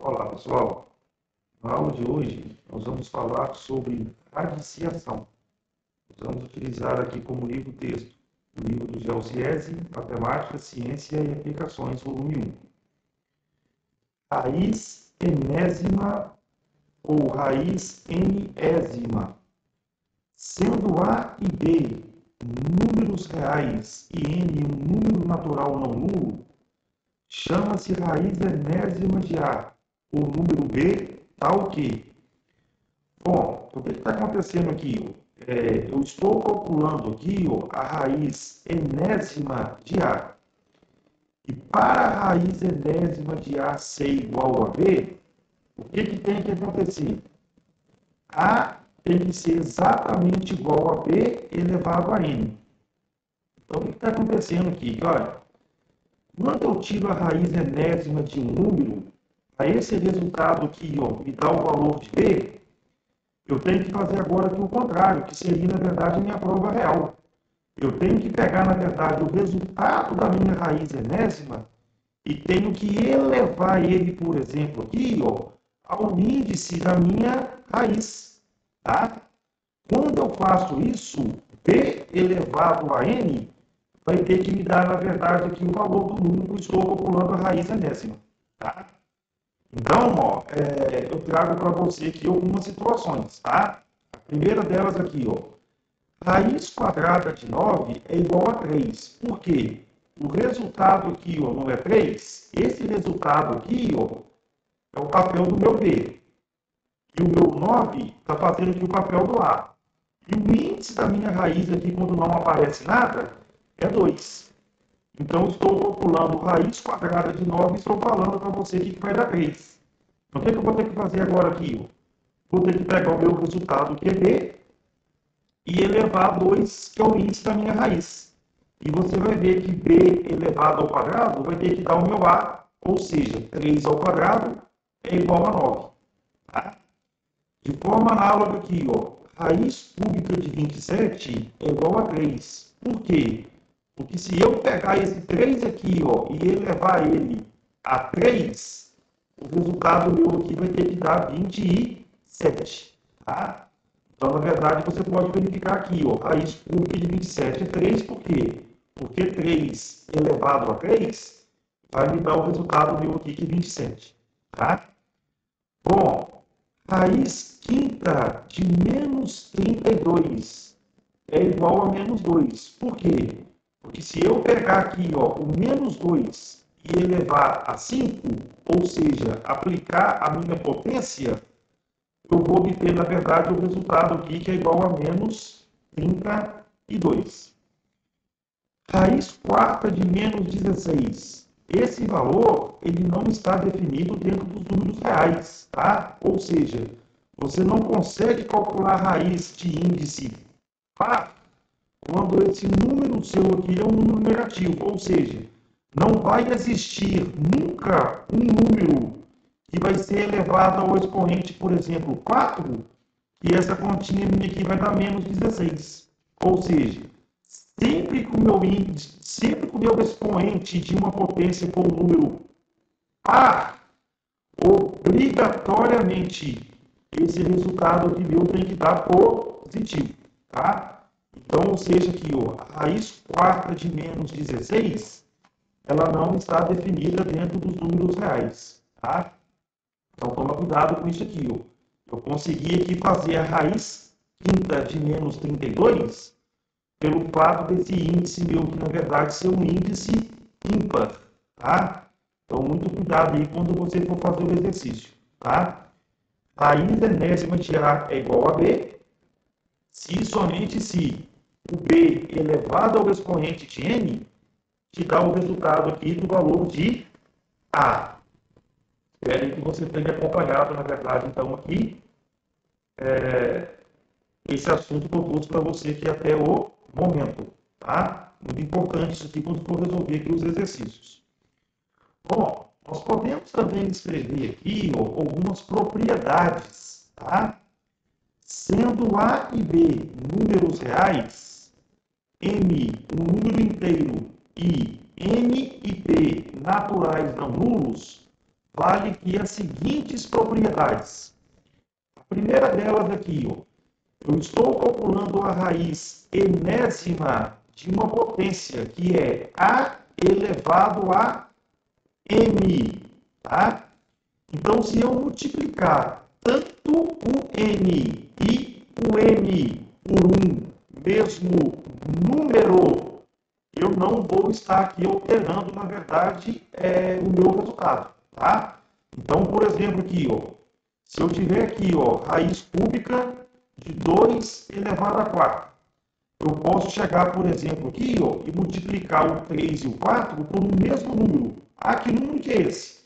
Olá, pessoal. Na aula de hoje, nós vamos falar sobre radiciação. Nós vamos utilizar aqui como livro-texto o livro do Gelsiese, Matemática, Ciência e Aplicações, volume 1. Raiz enésima ou raiz enésima. Sendo A e B números reais e n um número natural não nulo, chama-se raiz enésima de A. O número B tal que. Bom, o que está acontecendo aqui? Eu estou calculando aqui a raiz enésima de A. E para a raiz enésima de A ser igual a B, o que tem que acontecer? A tem que ser exatamente igual a B elevado a N. Então, o que está acontecendo aqui? Olha, quando eu tiro a raiz enésima de um número, a esse resultado aqui me dá o valor de B, eu tenho que fazer agora aqui o contrário, que seria, na verdade, a minha prova real. Eu tenho que pegar, na verdade, o resultado da minha raiz enésima e tenho que elevar ele, por exemplo, aqui, ao índice da minha raiz. Tá? Quando eu faço isso, B elevado a N vai ter que me dar, na verdade, aqui o valor do número que eu estou calculando a raiz enésima. Tá? Então, eu trago para você aqui algumas situações, tá? A primeira delas aqui, raiz quadrada de 9 é igual a 3. Por quê? O resultado aqui, não é 3. Esse resultado aqui, é o papel do meu B. E o meu 9 está fazendo aqui o papel do A. E o índice da minha raiz aqui, quando não aparece nada, é 2. Então, estou calculando raiz quadrada de 9 e estou falando para você que vai dar 3. Então, o que eu vou ter que fazer agora aqui? Vou ter que pegar o meu resultado, que é B, e elevar a 2, que é o índice da minha raiz. E você vai ver que B elevado ao quadrado vai ter que dar o meu A, ou seja, 3 ao quadrado é igual a 9. Tá? De forma análoga aqui, raiz cúbica de 27 é igual a 3. Por quê? Porque se eu pegar esse 3 aqui, e elevar ele a 3, o resultado meu aqui vai ter que dar 27. Tá? Então, na verdade, você pode verificar aqui, raiz cúbica de 27 é 3, por quê? Porque 3 elevado a 3 vai me dar o resultado meu aqui, que é 27. Tá? Bom, raiz quinta de menos 32 é igual a menos 2. Por quê? Porque se eu pegar aqui o menos 2 e elevar a 5, ou seja, aplicar a minha potência, eu vou obter, na verdade, o resultado aqui, que é igual a menos 32. Raiz quarta de menos 16. Esse valor ele não está definido dentro dos números reais. Tá? Ou seja, você não consegue calcular a raiz de índice par quando esse número seu aqui é um número negativo. Ou seja, não vai existir nunca um número que vai ser elevado ao expoente, por exemplo, 4, e essa continha minha aqui vai dar menos 16. Ou seja, sempre que o meu índice, sempre que o meu expoente de uma potência for um número par, obrigatoriamente esse resultado aqui meu tem que dar positivo. Tá? Então, ou seja, aqui, a raiz quarta de menos 16, ela não está definida dentro dos números reais. Tá? Então, toma cuidado com isso aqui. Eu consegui aqui fazer a raiz quinta de menos 32 pelo fato desse índice meu, que na verdade ser um índice ímpar. Tá? Então, muito cuidado aí quando você for fazer o exercício. Tá? Raiz enésima de A é igual a B, se e somente se o B elevado ao expoente de N te dá o resultado aqui do valor de A. Espero que você tenha acompanhado, na verdade, então, aqui, esse assunto que eu trouxe para você aqui até o momento. Tá? Muito importante isso aqui quando for resolver aqui os exercícios. Bom, nós podemos também escrever aqui algumas propriedades, tá? Sendo A e B números reais, M um número inteiro e N e P naturais não nulos, vale aqui as seguintes propriedades. A primeira delas aqui, ó, eu estou calculando a raiz enésima de uma potência, que é A elevado a M, tá? Então, se eu multiplicar tanto o N e o M por um mesmo número, eu não vou estar aqui alterando, na verdade, o meu resultado, tá? Então, por exemplo, aqui, ó, se eu tiver aqui, ó, raiz cúbica de 2 elevado a 4, eu posso chegar, por exemplo, aqui, ó, e multiplicar o 3 e o 4 por um mesmo número. Ah, que número que é esse?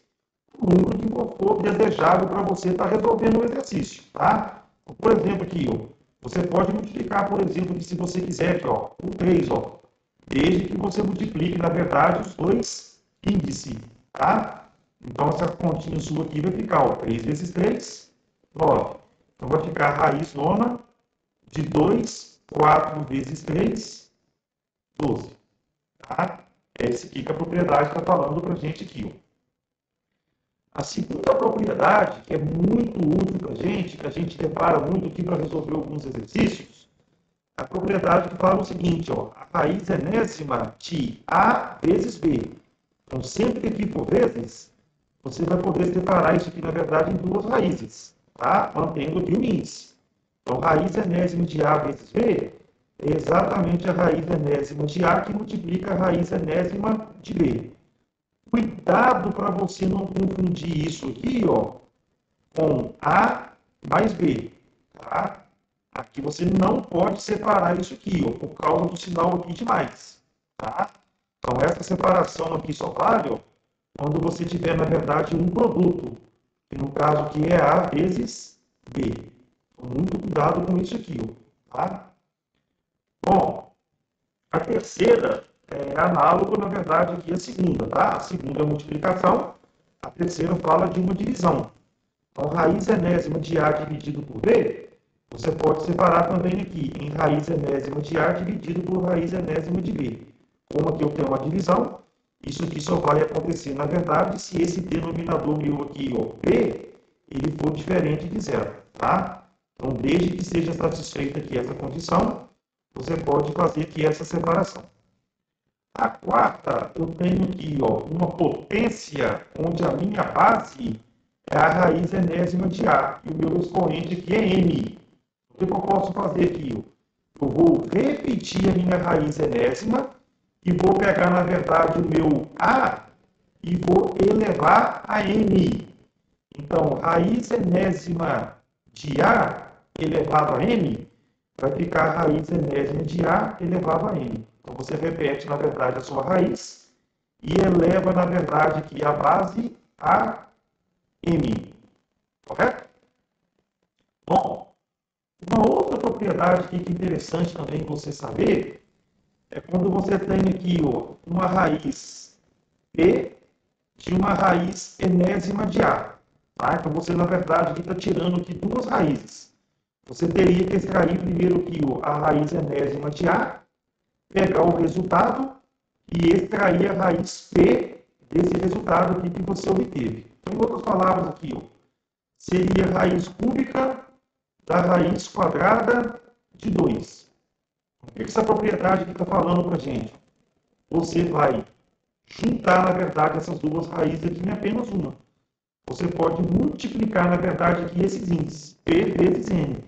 O número que for desejável para você estar resolvendo o exercício, tá? Por exemplo, aqui, ó, você pode multiplicar, por exemplo, que se você quiser, aqui, ó, o 3, ó, desde que você multiplique, na verdade, os dois índices, tá? Então, essa continha sua aqui vai ficar, ó, 3 vezes 3, 9. Então, vai ficar a raiz nona de 2, 4 vezes 3, 12. Tá? É esse aqui que a propriedade está falando para a gente aqui, ó. A segunda propriedade, que é muito útil para a gente, que a gente depara muito aqui para resolver alguns exercícios, a propriedade que fala o seguinte, ó, a raiz enésima de A vezes B. Então, sempre que aqui for vezes, você vai poder separar isso aqui, na verdade, em duas raízes, tá? Mantendo aqui o índice. Então, raiz enésima de A vezes B é exatamente a raiz enésima de A que multiplica a raiz enésima de B. Cuidado para você não confundir isso aqui, ó, com A mais B, tá? Aqui você não pode separar isso aqui, ó, por causa do sinal aqui de mais, tá? Então, essa separação aqui só vale, ó, quando você tiver, na verdade, um produto, que no caso aqui é A vezes B. Então, muito cuidado com isso aqui, ó, tá? Bom, a terceira é análogo, na verdade, aqui à segunda, tá? A segunda é a multiplicação, a terceira fala de uma divisão. Então, raiz enésima de A dividido por B, você pode separar também aqui em raiz enésima de A dividido por raiz enésima de B. Como aqui eu tenho uma divisão, isso aqui só vai acontecer, na verdade, se esse denominador meu aqui, ó, B, ele for diferente de zero, tá? Então, desde que seja satisfeita aqui essa condição, você pode fazer aqui essa separação. A quarta, eu tenho aqui, ó, uma potência onde a minha base é a raiz enésima de A e o meu expoente aqui é M. O que eu posso fazer aqui? Eu vou repetir a minha raiz enésima e vou pegar, na verdade, o meu A e vou elevar a M. Então, raiz enésima de A elevado a M vai ficar a raiz enésima de A elevado a M. Então, você repete, na verdade, a sua raiz e eleva, na verdade, aqui a base a M. Correto? Bom, uma outra propriedade que é interessante também você saber é quando você tem aqui, ó, uma raiz P de uma raiz enésima de A. Tá? Então, você, na verdade, está tirando aqui duas raízes. Você teria que extrair primeiro aqui, ó, a raiz enésima de A, pegar o resultado e extrair a raiz P desse resultado aqui que você obteve. Então, em outras palavras aqui, ó, seria a raiz cúbica da raiz quadrada de 2. O que essa propriedade aqui está falando para a gente? Você vai juntar, na verdade, essas duas raízes aqui em apenas uma. Você pode multiplicar, na verdade, aqui esses índices, P vezes N.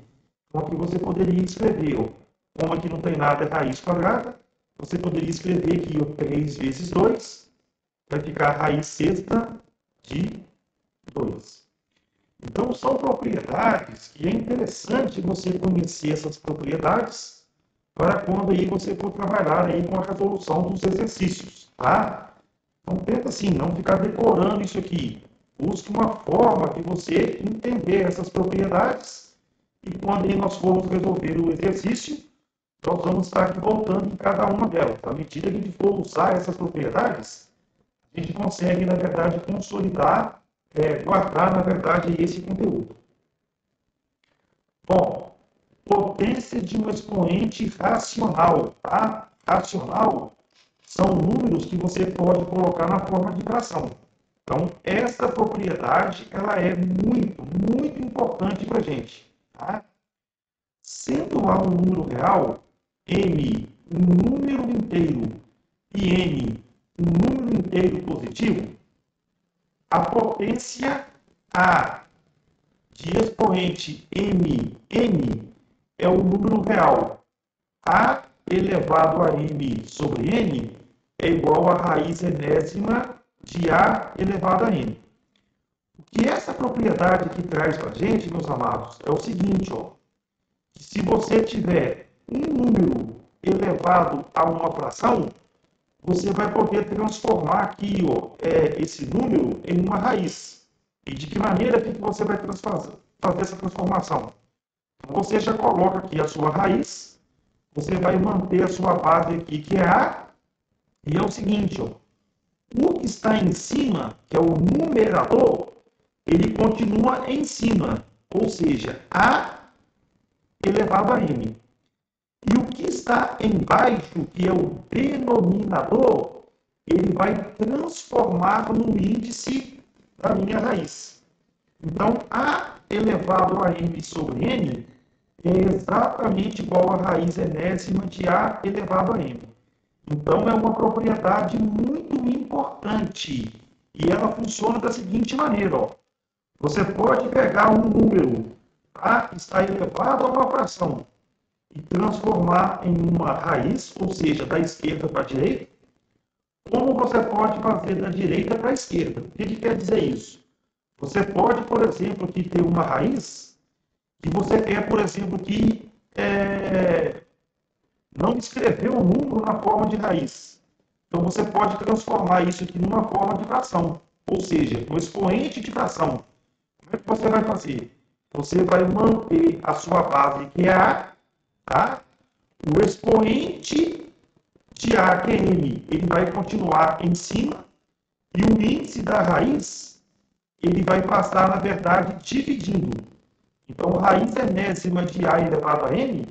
Então, aqui você poderia escrever, ó, como aqui não tem nada, é raiz quadrada, você poderia escrever aqui, ó, 3 vezes 2, vai ficar a raiz sexta de 2. Então, são propriedades que é interessante você conhecer essas propriedades para quando aí você for trabalhar aí com a resolução dos exercícios, tá? Então, tenta assim, não ficar decorando isso aqui. Busque uma forma de você entender essas propriedades e quando aí nós formos resolver o exercício, nós vamos estar aqui voltando em cada uma delas. À medida que a gente for usar essas propriedades, a gente consegue, na verdade, consolidar, guardar, na verdade, esse conteúdo. Bom, potência de um expoente racional, tá? Racional são números que você pode colocar na forma de fração. Então, essa propriedade ela é muito importante para a gente. Tá? Sendo A um número real, M um número inteiro e N um número inteiro positivo, a potência A de expoente N é o número real. A elevado a M sobre N é igual à raiz enésima de A elevado a N. O que essa propriedade aqui traz para a gente, meus amados, é o seguinte, ó. Se você tiver um número elevado a uma fração, você vai poder transformar aqui esse número em uma raiz. E de que maneira que você vai fazer essa transformação? Então, você já coloca aqui a sua raiz, você vai manter a sua base aqui, que é A, e é o seguinte, ó, o que está em cima, que é o numerador, ele continua em cima, ou seja, A elevado a M. E o que está embaixo, que é o denominador, ele vai transformar no índice da minha raiz. Então, A elevado a M sobre N é exatamente igual à raiz enésima de A elevado a M. Então, é uma propriedade muito importante. E ela funciona da seguinte maneira. Ó. Você pode pegar um número A que está elevado a uma fração e transformar em uma raiz, ou seja, da esquerda para a direita, como você pode fazer da direita para a esquerda. O que quer dizer isso? Você pode, por exemplo, aqui ter uma raiz e você quer, por exemplo, que não escrever o número na forma de raiz. Então, você pode transformar isso aqui numa forma de fração, ou seja, um expoente de fração. Como é que você vai fazer? Você vai manter a sua base, que é A, tá? O expoente de A, que é M, ele vai continuar em cima, e o índice da raiz, ele vai passar, na verdade, dividindo. Então, raiz enésima de A elevado a M,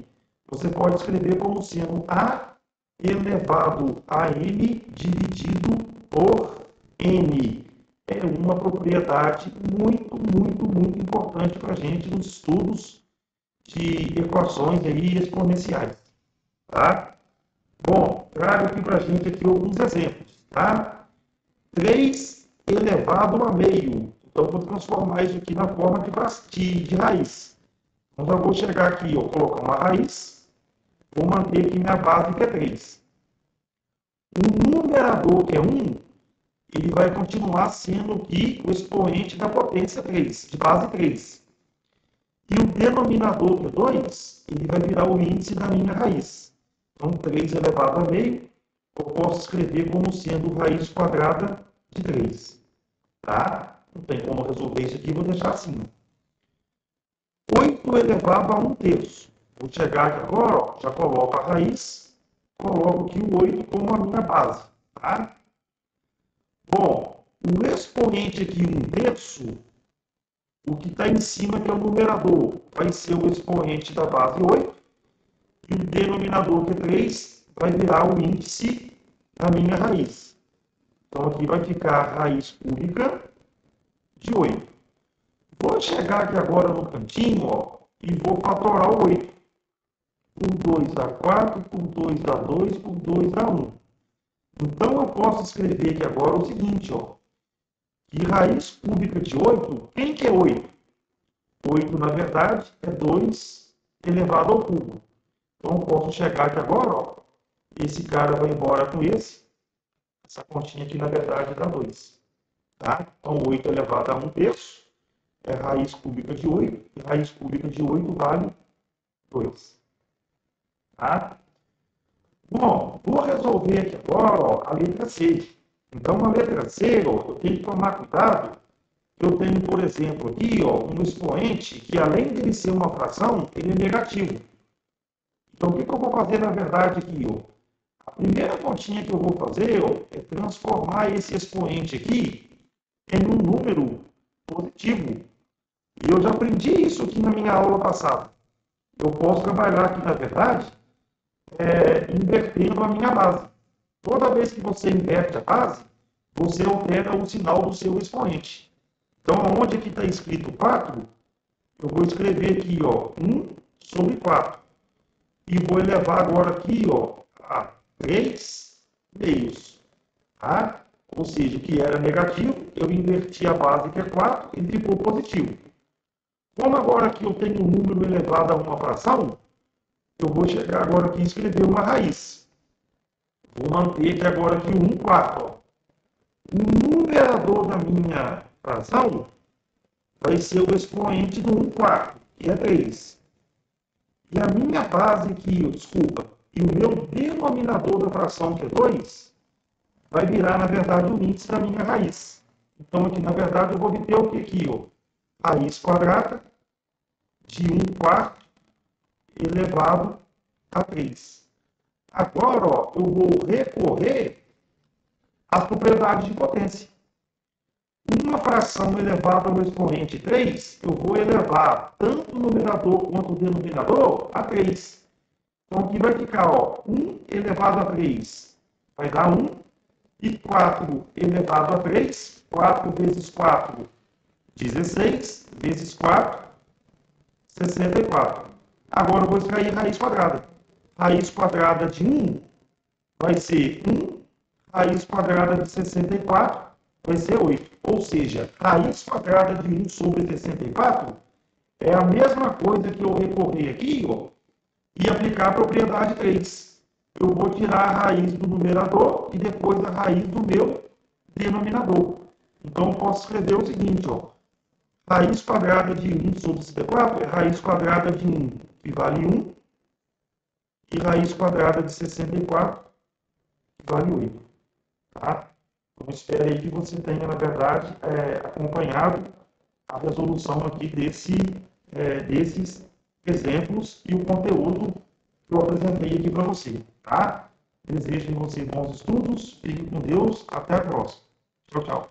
você pode escrever como sendo A elevado a M dividido por N. É uma propriedade muito importante para a gente nos estudos de equações aí exponenciais. Tá? Bom, trago aqui para a gente aqui alguns exemplos. Tá? 3 elevado a meio. Então, vou transformar isso aqui na forma de raiz. Então, já vou chegar aqui, ó, colocar uma raiz. Vou manter aqui minha base, que é 3. O numerador, que é 1, ele vai continuar sendo aqui o expoente da potência 3, de base 3. E o denominador, que é 2, ele vai virar o índice da minha raiz. Então, 3 elevado a meio, eu posso escrever como sendo raiz quadrada de 3. Tá? Não tem como resolver isso aqui, vou deixar assim. 8 elevado a 1 terço. Vou chegar aqui agora, ó, já coloco a raiz, coloco aqui o 8 como a minha base. Tá? Bom, o expoente aqui 1 terço, o que está em cima, que é o numerador, vai ser o expoente da base 8, e o denominador, que é 3, vai virar o índice da minha raiz. Então, aqui vai ficar a raiz cúbica de 8. Vou chegar aqui agora no cantinho, ó, e vou fatorar o 8. Por 2 dá 4, por 2 dá 2, por 2 dá 1. Então, eu posso escrever aqui agora o seguinte, ó, que raiz cúbica de 8, quem que é 8? 8, na verdade, é 2 elevado ao cubo. Então, eu posso chegar aqui agora, ó, esse cara vai embora com esse. Essa continha aqui, na verdade, dá 2. Tá? Então, 8 elevado a 1 terço é raiz cúbica de 8, e raiz cúbica de 8 vale 2. Tá? Bom, vou resolver aqui agora, ó, a letra C. Então, a letra C, ó, eu tenho que tomar cuidado. Eu tenho, por exemplo, aqui, ó, um expoente que, além de ele ser uma fração, ele é negativo. Então, o que eu vou fazer, na verdade, aqui? Ó? A primeira continha que eu vou fazer, ó, é transformar esse expoente aqui em um número positivo. E eu já aprendi isso aqui na minha aula passada. Eu posso trabalhar aqui, na verdade, invertendo a minha base. Toda vez que você inverte a base, você altera o sinal do seu expoente. Então, onde aqui está escrito 4, eu vou escrever aqui, ó, 1 sobre 4. E vou elevar agora aqui, ó, a 3 meios. Tá? Ou seja, o que era negativo, eu inverti a base, que é 4, e ficou positivo. Como agora aqui eu tenho um número elevado a uma fração, eu vou chegar agora aqui e escrever uma raiz. Vou manter aqui agora aqui o 1 quarto. Ó. O numerador da minha fração vai ser o expoente do 1 quarto, que é 3. E a minha base aqui, desculpa, e o meu denominador da fração, que é 2, vai virar, na verdade, o índice da minha raiz. Então, aqui, na verdade, eu vou obter o que aqui? Ó? Raiz quadrada de 1 quarto elevado a 3. Agora, ó, eu vou recorrer às propriedades de potência. Uma fração elevada ao expoente 3, eu vou elevar tanto o numerador quanto o denominador a 3. Então, aqui vai ficar, ó, 1 elevado a 3 vai dar 1, e 4 elevado a 3, 4 vezes 4, 16, vezes 4, 64. Agora eu vou extrair raiz quadrada. Raiz quadrada de 1 vai ser 1, raiz quadrada de 64 vai ser 8. Ou seja, raiz quadrada de 1 sobre 64 é a mesma coisa que eu recorrer aqui, ó, e aplicar a propriedade 3. Eu vou tirar a raiz do numerador e depois a raiz do meu denominador. Então, eu posso escrever o seguinte, ó. Raiz quadrada de 1 sobre 64 é raiz quadrada de 1, que vale 1, e raiz quadrada de 64, que vale 8. Tá? Então, espero aí que você tenha, na verdade, acompanhado a resolução aqui desses exemplos e o conteúdo que eu apresentei aqui para você. Tá? Desejo em você bons estudos, fique com Deus, até a próxima. Tchau, tchau.